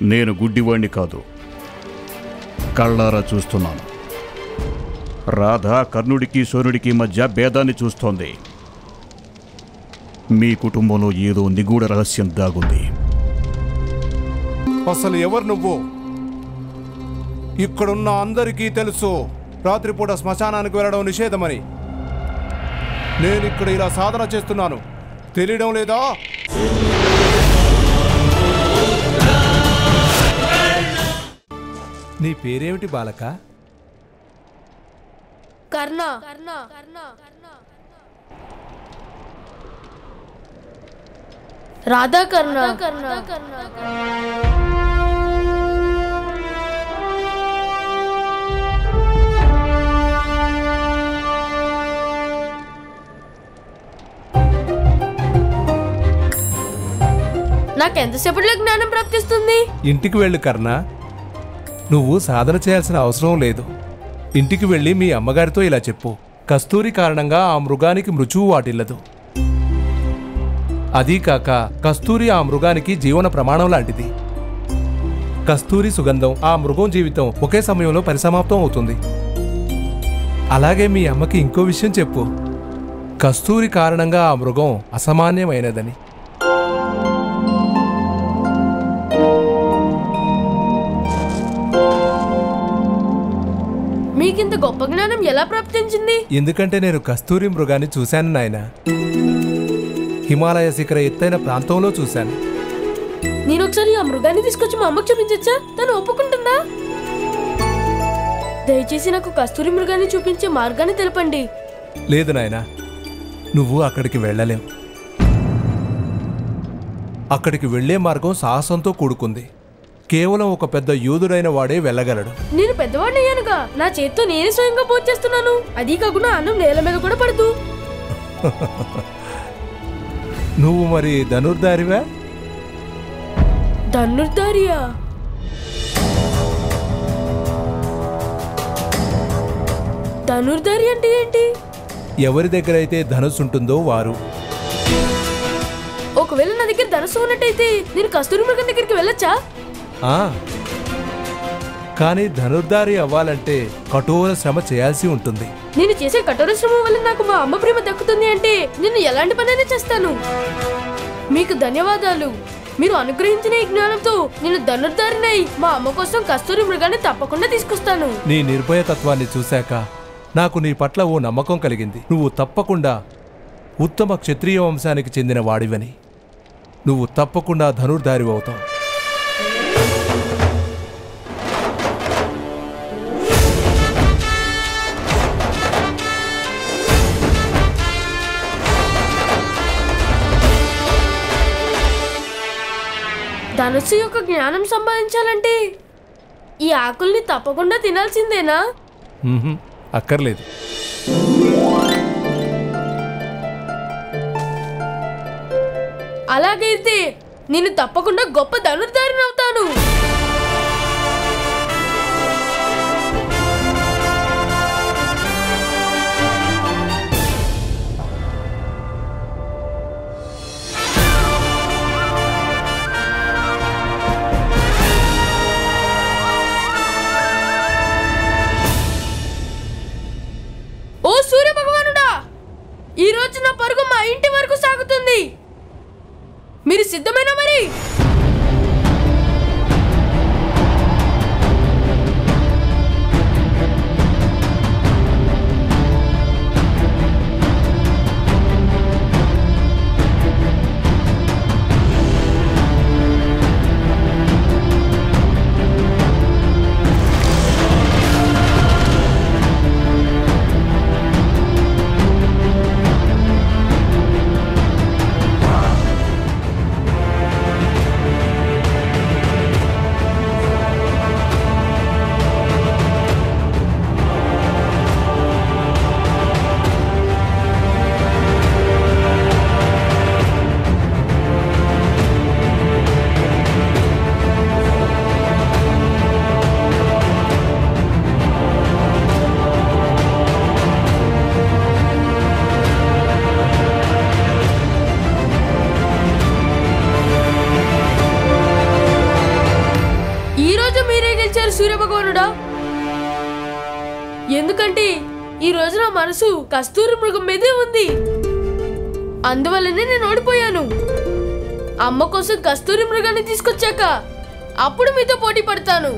నేను గుడ్డివాణ్ణి కాదు, కళ్ళారా చూస్తున్నాను. రాధ కర్ణుడికి సూర్యుడికి మధ్య భేదాన్ని చూస్తోంది. మీ కుటుంబంలో ఏదో నిగూఢ రహస్యం దాగుంది. అసలు ఎవరు నువ్వు? ఇక్కడున్న అందరికీ తెలుసు రాత్రిపూట శ్మశానానికి వెళ్ళడం నిషేధమని. నేను ఇక్కడ ఇలా సాధన చేస్తున్నాను, తెలియడం లేదా? నీ పేరేమిటి బాలక? కర్ణ. రాధా కర్ణ. నాకెంతసేపట్లో జ్ఞానం ప్రాప్తిస్తుంది? ఇంటికి వెళ్ళు కర్ణ. నువ్వు సాధన చేయాల్సిన అవసరం లేదు. ఇంటికి వెళ్ళి మీ అమ్మగారితో ఇలా చెప్పు, కస్తూరి కారణంగా ఆ మృగానికి మృత్యువు వాటిల్లదు. అదీ కాక కస్తూరి ఆ మృగానికి జీవన ప్రమాణం లాంటిది. కస్తూరి సుగంధం ఆ మృగం జీవితం ఒకే సమయంలో పరిసమాప్తం అవుతుంది. అలాగే మీ అమ్మకి ఇంకో విషయం చెప్పు, కస్తూరి కారణంగా ఆ మృగం అసామాన్యమైనదని. మీకింత గొప్ప జ్ఞానం ఎలా ప్రాప్తించింది? ఎందుకంటే నేను కస్తూరి మృగాన్ని చూశాను నాయన. హిమాలయ శిఖర ఎత్తైన ప్రాంతంలో చూశాను. నేను ఒకసారి ఆ మృగాన్ని తీసుకొచ్చి మా అమ్మకు చూపించచ్చా? తను ఒప్పుకుంటుందా? దయచేసి నాకు కస్తూరి మృగాన్ని చూపించే మార్గాన్ని తెలపండి. లేదు నాయన, నువ్వు అక్కడికి వెళ్ళలేవు. అక్కడికి వెళ్లే మార్గం సాహసంతో కూడుకుంది. కేవలం ఒక పెద్ద యూదుడైన వాడే వెళ్ళగలడు. నేను పెద్దవాడినయ్యానుగా, నా చేత్తో నేనే స్వయంగా పూజ చేస్తున్నాను. అదీ కాకుండా అన్నం నేల మీద కూడా పడదు. నువ్వు మరి ధనుర్ధారివా? ధనుర్ధారియా? ధనుర్ధారి అంటే ఏంటి? ఎవరి దగ్గర అయితే ధనుస్సు ఉంటుందో వారు. ఒకవేళ నా దగ్గర ధనుస్సు ఉన్నట్టయితే నేను కస్తూరి మృగం దగ్గరికి వెళ్ళొచ్చా? కానీ ధనుర్ధారి అవ్వాలంటే కఠోర శ్రమ చేయాల్సి ఉంటుంది. నేను చేసే కఠోర శ్రమ వల్ల నాకు మా అమ్మ ప్రేమ దక్కుతుంది అంటే నేను ఎలాంటి పనైనా చేస్తాను. మీకు ధన్యవాదాలు. మీరు అనుగ్రహించిన ఈ జ్ఞానంతో నేను ధనుర్ధారినై మా అమ్మ కోసం కస్తూరి మృగాన్ని తప్పకుండా తీసుకొస్తాను. నీ నిర్భయతత్వాన్ని చూశాక నాకు నీ పట్ల ఓ నమ్మకం కలిగింది. నువ్వు తప్పకుండా ఉత్తమ క్షత్రియ వంశానికి చెందిన వాడివని. నువ్వు తప్పకుండా ధనుర్ధారి అవుతావు. ధనుస్సు యొక్క జ్ఞానం సంపాదించాలంటే ఈ ఆకుల్ని తప్పకుండా తినాల్సిందేనా? అక్కర్లేదు. అలాగైతే నేను తప్పకుండా గొప్ప ధనుర్ధారిని అవుతాను. ఓ సూర్య భగవానుడా, ఈ రోజు నా పరుగు మా ఇంటి వరకు సాగుతుంది. మీరు సిద్ధమేనా మరి? ఎందుకంటే ఈ రోజు నా మనసు కస్తూరి మృగం మీదే ఉంది. అందువల్లనే నేను ఓడిపోయాను. అమ్మ కోసం కస్తూరి మృగాన్ని తీసుకొచ్చాక అప్పుడు మీతో పోటీ పడతాను.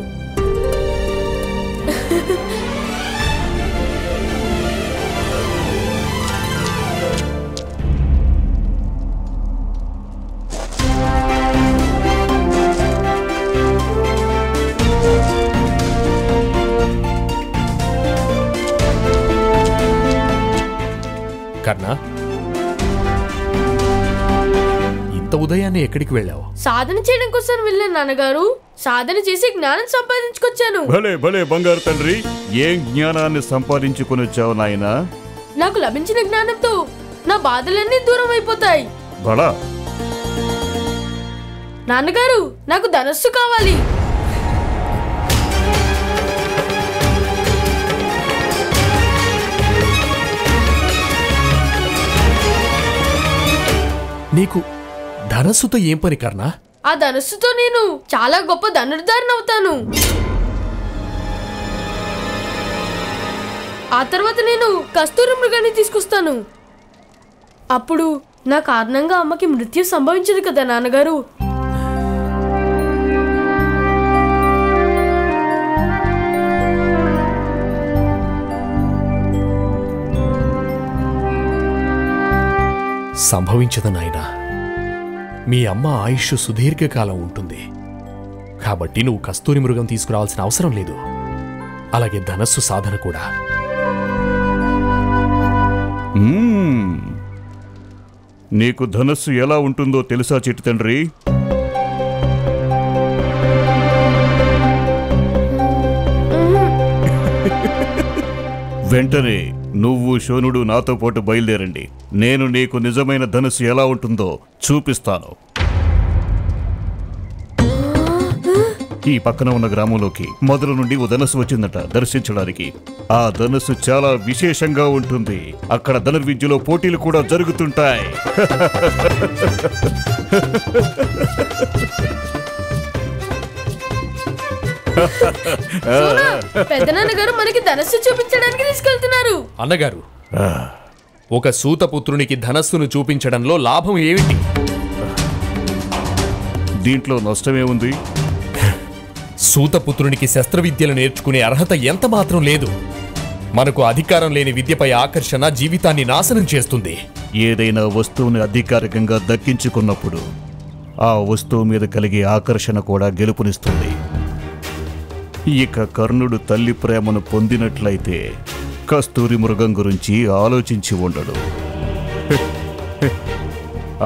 కర్ణ, ఇంత ఉదయాన్నే ఎక్కడికి వెళ్ళావు? సాధన చేయడం కోసం వెళ్ళాను నాన్నగారు. సాధన చేసి జ్ఞానం సంపాదించుకొచ్చాను. భలే భలే బంగారు తండ్రి, ఏం జ్ఞానాన్ని సంపాదించుకుని వచ్చావు నాయనా? నాకు లభించిన జ్ఞానంతో నా బాధలన్నీ దూరం అయిపోతాయి. బడా నాన్నగారు, నాకు ధనస్సు కావాలి. నీకు ధనస్సుతో ఏం పని కర్ణ? ఆ ధనస్సుతో నేను చాలా గొప్ప ధనుర్ధారిని అవుతాను. ఆ తర్వాత నేను కస్తూరి మృగాన్ని తీసుకొస్తాను. అప్పుడు నా కారణంగా అమ్మకి మృత్యు సంభవించదు కదా నాన్నగారు. సంభవించదు నాయనా. మీ అమ్మ ఆయుష్ సుదీర్ఘకాలం ఉంటుంది కాబట్టి నువ్వు కస్తూరి మృగం తీసుకురావాల్సిన అవసరం లేదు. అలాగే ధనస్సు సాధన కూడా. నీకు ధనస్సు ఎలా ఉంటుందో తెలుసా చిట్టి తండ్రి? వెంటనే నువ్వు శోనుడు నాతో పాటు బయలుదేరండి. నేను నీకు నిజమైన ధనుస్సు ఎలా ఉంటుందో చూపిస్తాను. ఈ పక్కన ఉన్న గ్రామంలోకి మొదలు నుండి ఓ ధనుస్సు వచ్చిందట దర్శించడానికి. ఆ ధనుస్సు చాలా విశేషంగా ఉంటుంది. అక్కడ ధనుర్విద్యలో పోటీలు కూడా జరుగుతుంటాయి. పెద్దనాన్నగారు మనకి ధనస్సు చూపించడానికి తీసుకెళ్తున్నారు. అన్నగారు, ఒక సూతపుత్రునికి ధనస్సును చూపించడంలో లాభం ఏమిటి? దీంట్లో నష్టమే ఉంది. సూతపుత్రునికి శస్త్రవిద్యలు నేర్చుకునే అర్హత ఎంత మాత్రం లేదు. మనకు అధికారం లేని విద్యపై ఆకర్షణ జీవితాన్ని నాశనం చేస్తుంది. ఏదైనా వస్తువుని అధికారికంగా దక్కించుకున్నప్పుడు ఆ వస్తువు మీద కలిగే ఆకర్షణ కూడా గెలుపునిస్తుంది. ఇక కర్ణుడు తల్లి ప్రేమను పొందినట్లయితే కస్తూరి మృగం గురించి ఆలోచించి ఉండడు.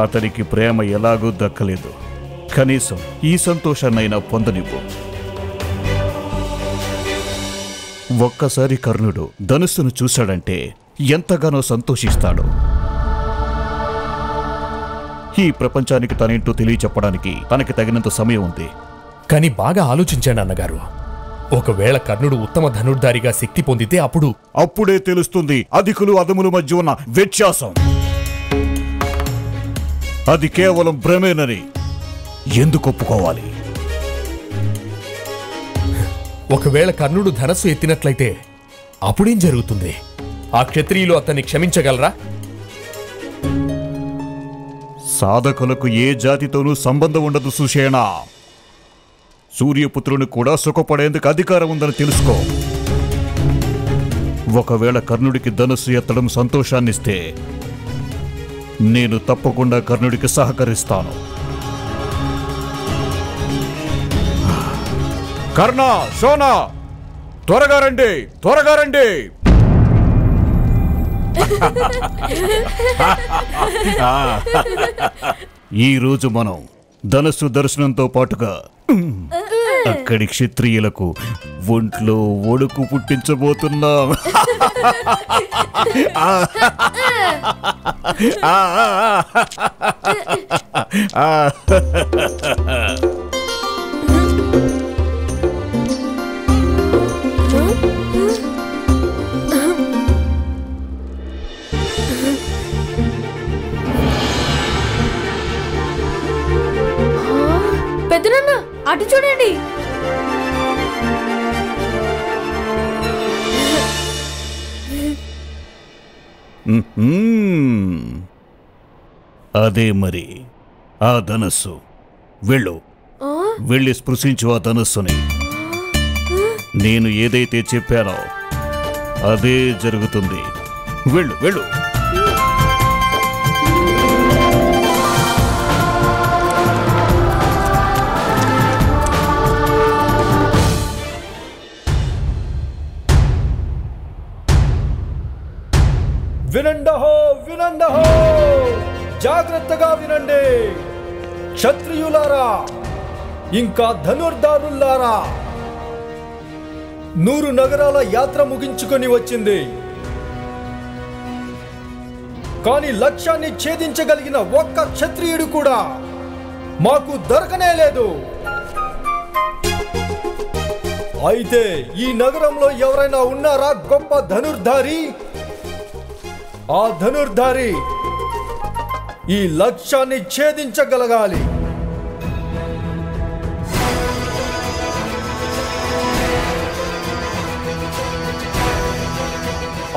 అతనికి ప్రేమ ఎలాగూ దక్కలేదు. కనీసం ఈ సంతోషాన్నైనా పొందనివ్వు. ఒక్కసారి కర్ణుడు ధనుస్సును చూశాడంటే ఎంతగానో సంతోషిస్తాడు. ఈ ప్రపంచానికి తనేంటో తెలియచెప్పడానికి తనకి తగినంత సమయం ఉంది. కానీ బాగా ఆలోచించండి అన్నగారు. ఒకవేళ కర్ణుడు ఉత్తమ ధనుర్ధారిగా శక్తి పొందితే అప్పుడే తెలుస్తుంది అధికులు అదముల మధ్య ఉన్న వ్యత్యాసం. అది కేవలం భ్రమేనని ఎందుకు ఒప్పుకోవాలి? ఒకవేళ కర్ణుడు ధనస్సు ఎత్తినట్లయితే అప్పుడేం జరుగుతుంది? ఆ క్షత్రియులు అతన్ని క్షమించగలరా? సాధకులకు ఏ జాతితోనూ సంబంధం ఉండదు సుషేణ. సూర్యపుత్రుని కూడా సుఖపడేందుకు అధికారం ఉందని తెలుసుకో. ఒకవేళ కర్ణుడికి ధనుస్సు ఎత్తడం సంతోషాన్నిస్తే నేను తప్పకుండా కర్ణుడికి సహకరిస్తాను. కర్ణ, శోన, త్వరగా రండి, త్వరగా రండి. ఈ రోజు మనం ధనస్సు దర్శనంతో పాటుగా అక్కడి క్షత్రియులకు ఒంట్లో ఒడుకు పుట్టించబోతున్నాం. పెద్దనాన్న అటు చూడండి. అదే మరి ఆ ధనస్సు. వెళ్ళు, ఆ? వెళ్ళి స్పృశించు ఆ ధనస్సుని. నేను ఏదైతే చెప్పానో అదే జరుగుతుంది. వెళ్ళు వెళ్ళు. వినండహో వినండహో, జాగ్రత్తగా వినండి క్షత్రియులారా, ఇంకా ధనుర్ధారులారా. 100 నగరాల యాత్ర ముగించుకొని వచ్చింది, కానీ లక్ష్యాన్ని ఛేదించగలిగిన ఒక్క క్షత్రియుడు కూడా మాకు దొరకనే లేదు. అయితే ఈ నగరంలో ఎవరైనా ఉన్నారా గొప్ప ధనుర్ధారి? ఆ ధనుర్ధారి ఈ లక్ష్యాన్ని ఛేదించగలగాలి.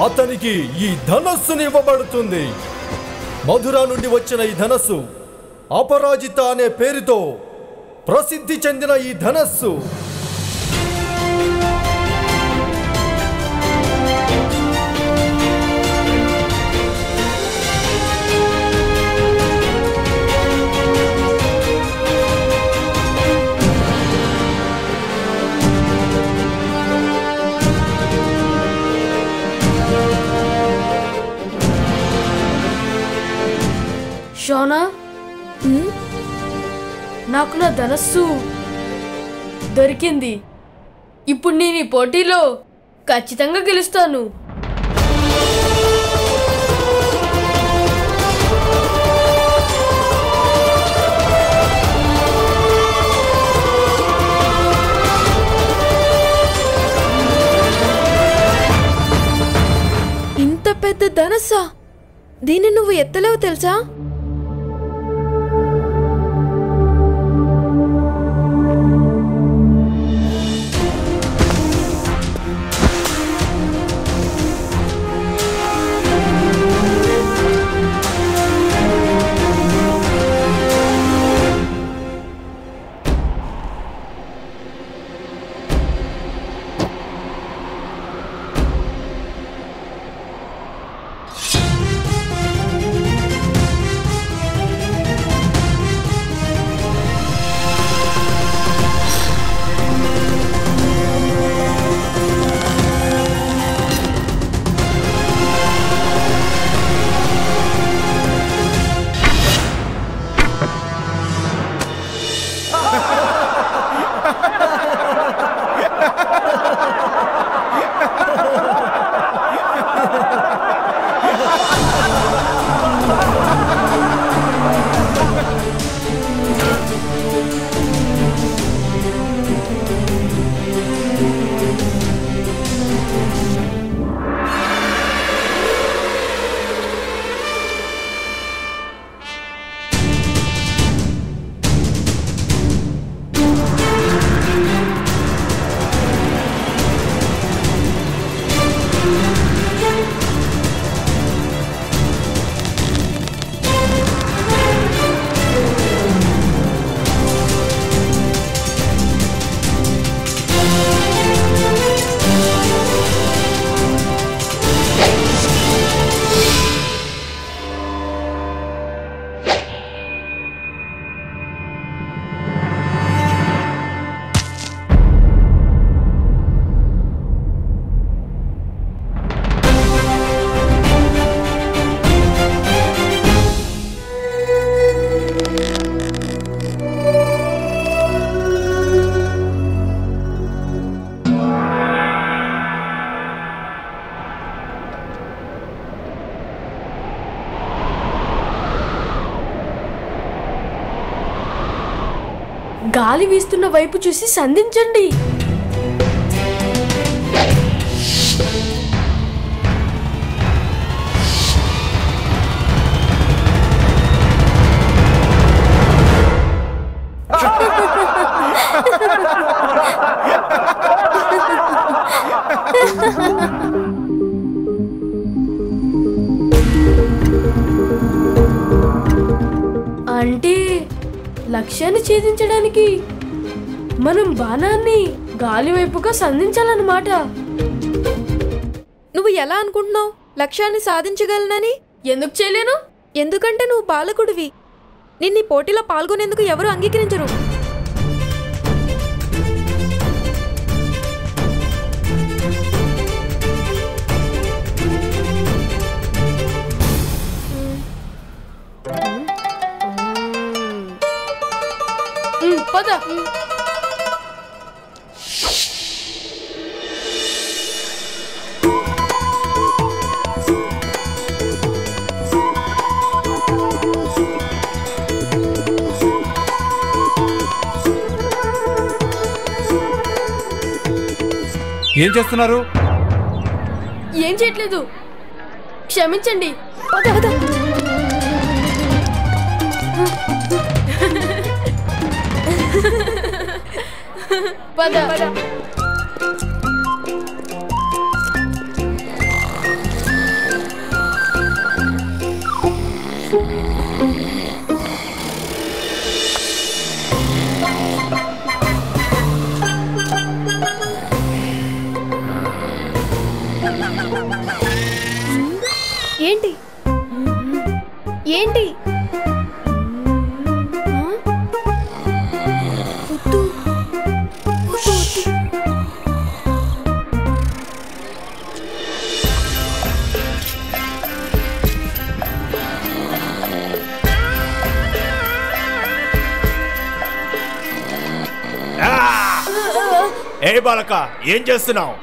అతనికి ఈ ధనస్సుని ఇవ్వబడుతుంది. మధుర నుండి వచ్చిన ఈ ధనస్సు, అపరాజిత అనే పేరుతో ప్రసిద్ధి చెందిన ఈ ధనస్సు షోనా, నాకు నా ధనస్సు దొరికింది. ఇప్పుడు నేను ఈ పోటీలో ఖచ్చితంగా గెలుస్తాను. ఇంత పెద్ద ధనస్సా? దీన్ని నువ్వు ఎత్తలేవు తెలుసా? గాలి వీస్తున్న వైపు చూసి సంధించండి. లక్ష్యాన్ని ఛేదించడానికి మనం బాణాన్ని గాలి వైపుగా సంధించాలన్నమాట. నువ్వు ఎలా అనుకుంటున్నావు లక్ష్యాన్ని సాధించగలనని? ఎందుకు చేయలేను? ఎందుకంటే నువ్వు బాలకుడివి. నిన్ను ఈ పోటీలో పాల్గొనేందుకు ఎవరు అంగీకరించరు. పద. ఏం చేస్తున్నారు? ఏం చేయట్లేదు, క్షమించండి. పద పద. పద పద. ఏంటి ఏంటి? ఏ బాలక, ఏం చేస్తున్నావు?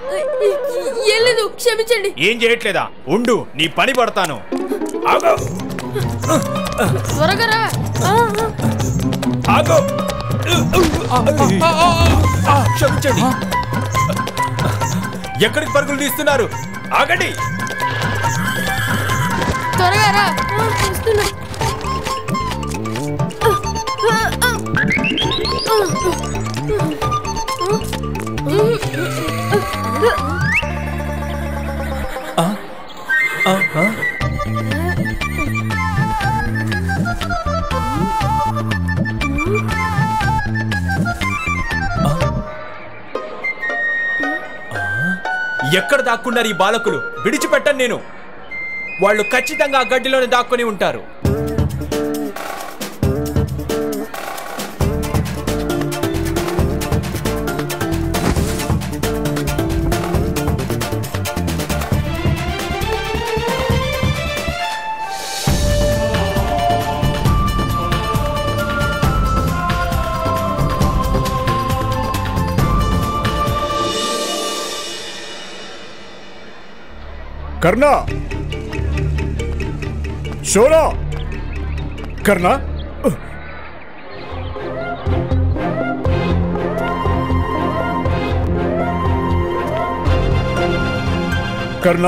ఏం లేదు, క్షమించండి. ఏం చేయట్లేదా? ఉండు, నీ పని పడతాను. ఆగు, త్వరగా రా. ఆగు. క్షమించండి. ఎక్కడికి పరుగులు తీస్తున్నారు? ఆగండి. త్వరగా రా. వస్తున్నా. ఎక్కడ దాక్కున్నారు ఈ బాలకులు? విడిచిపెట్టను నేను. వాళ్ళు ఖచ్చితంగా ఆ గడ్డిలోనే దాక్కుని ఉంటారు. కర్ణ, షోనా, కర్ణ, కర్ణ,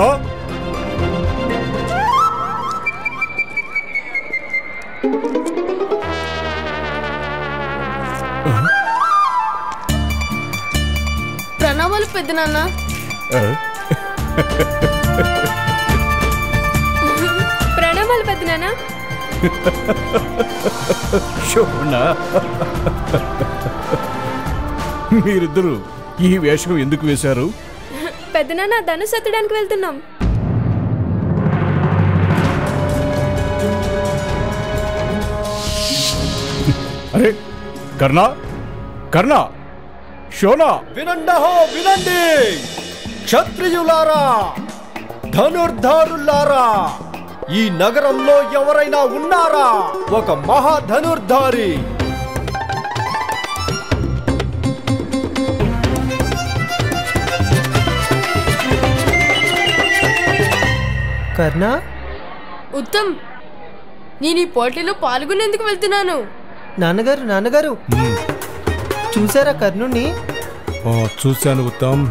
ప్రణామాలు పెద్దనాన్న. ప్రణామాలు పెద్దనాన్న. షోనా, మీరిద్దరూ ఈ వేషం ఎందుకు వేశారు? పెద్దనాన్న ధనుసు ఎత్తడానికి వెళ్తున్నాం. అరే కర్ణ, కర్ణ, షోనా, వినండహో వినండి, క్షత్రియులారా, ధనుర్ధారులారా, ఈ నగరంలో ఎవరైనా ఉన్నారా? ఒక మహాధనుర్ధారి. కర్ణ, ఉత్తమ్, నేను ఈ పోటీలో పాల్గొనేందుకు వెళ్తున్నాను. నాన్నగారు నాన్నగారు, చూసారా కర్ణుణ్ణి? చూశాను ఉత్తమ్.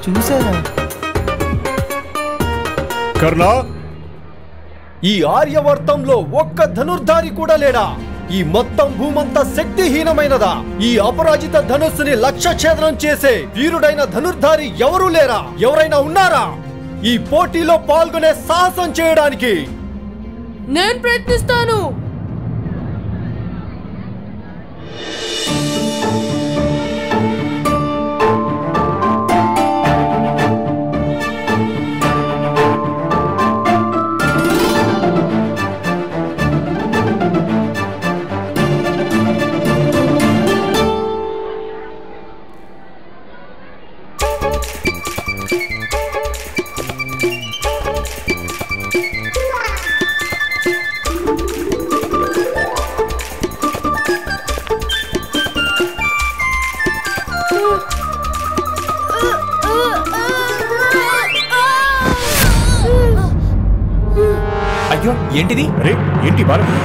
చూసారా? కర్ణ, ఈ ఆర్యవర్తంలో ఒక్క ధనుర్ధారి కూడా లేడా? ఈ మొత్తం భూమంతా శక్తిహీనమైనదా? ఈ అపరాజిత ధనుస్సుని లక్ష్య ఛేదనం చేసే వీరుడైన ధనుర్ధారి ఎవరూ లేరా? ఎవరైనా ఉన్నారా ఈ పోటీలో పాల్గొనే సాహసం చేయడానికి? నేను ప్రయత్నిస్తాను. ఏంటిది? అరే ఏంటి బాలకుడు?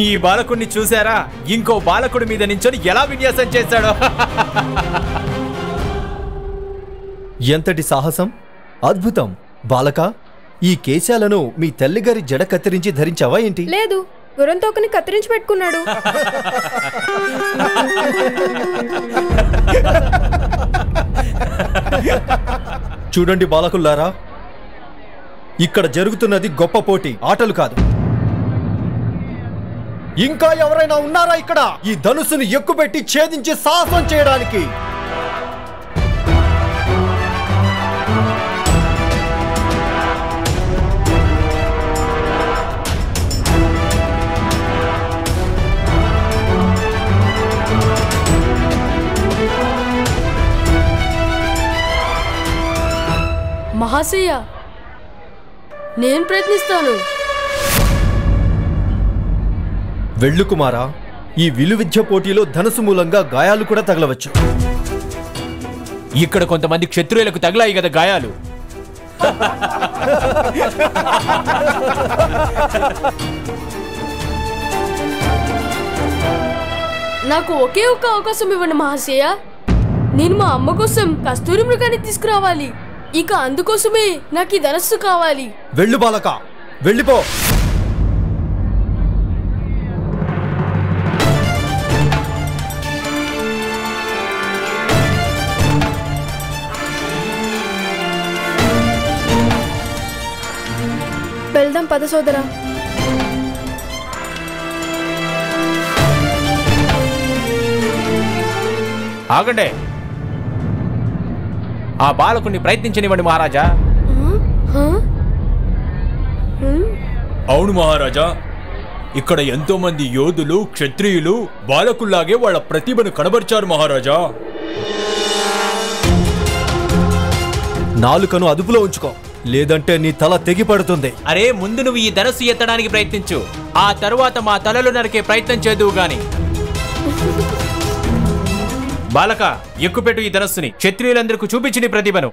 ఈ బాలకుడిని చూసారా? ఇంకో బాలకుడి మీద నించొని ఎలా విన్యాసం చేశాడో. ఎంతటి సాహసం! అద్భుతం! బాలక, ఈ కేశాలను మీ తల్లిగారి జడ కత్తిరించి ధరించావా ఏంటి? లేదు, గుర్రం తోకని కత్తిరించి పెట్టుకున్నాడు. చూడండి బాలకుల్లారా, ఇక్కడ జరుగుతున్నది గొప్ప పోటీ, ఆటలు కాదు. ఇంకా ఎవరైనా ఉన్నారా ఇక్కడ ఈ ధనుస్సును ఎక్కుపెట్టి ఛేదించి సాహసం చేయడానికి? మహాశయ, నేను ప్రయత్నిస్తాను. వెళ్ళు కుమారా, ఈ విలువిద్య పోటీలో ధనుసు మూలంగా గాయాలు కూడా తగలవచ్చు. ఇక్కడ కొంతమంది క్షత్రియులకు తగిలాయి కదా గాయాలు. నాకు ఒకే ఒక్క అవకాశం ఇవ్వండి మహాశయ. నేను మా అమ్మ కోసం కస్తూరి మృగాన్ని తీసుకురావాలి. ఇక అందుకోసమే నాకు ఈ ధనస్సు కావాలి. వెళ్ళు బాలక, వెళ్ళిపో. వెళ్దాం పద సోదరా. ఆగండి, ఆ బాలకుడిని ప్రయత్నించనివ్వండి మహారాజా. అవును మహారాజా, ఇక్కడ ఎంతో మంది యోధులు క్షత్రియులు బాలకుల్లాగే వాళ్ళ ప్రతిభను కనబరిచారు మహారాజా. నాలుకను అదుపులో ఉంచుకో, లేదంటే నీ తల తెగిపడుతుంది. అరే, ముందు నువ్వు ఈ ధనస్సు ఎత్తడానికి ప్రయత్నించు, ఆ తరువాత మా తలలు నరికే ప్రయత్నం చేదువు గాని. బాలక, ఎక్కుపెట్టు ఈ ధనస్సుని. క్షత్రియులందరికీ చూపించి నీ ప్రతిభను.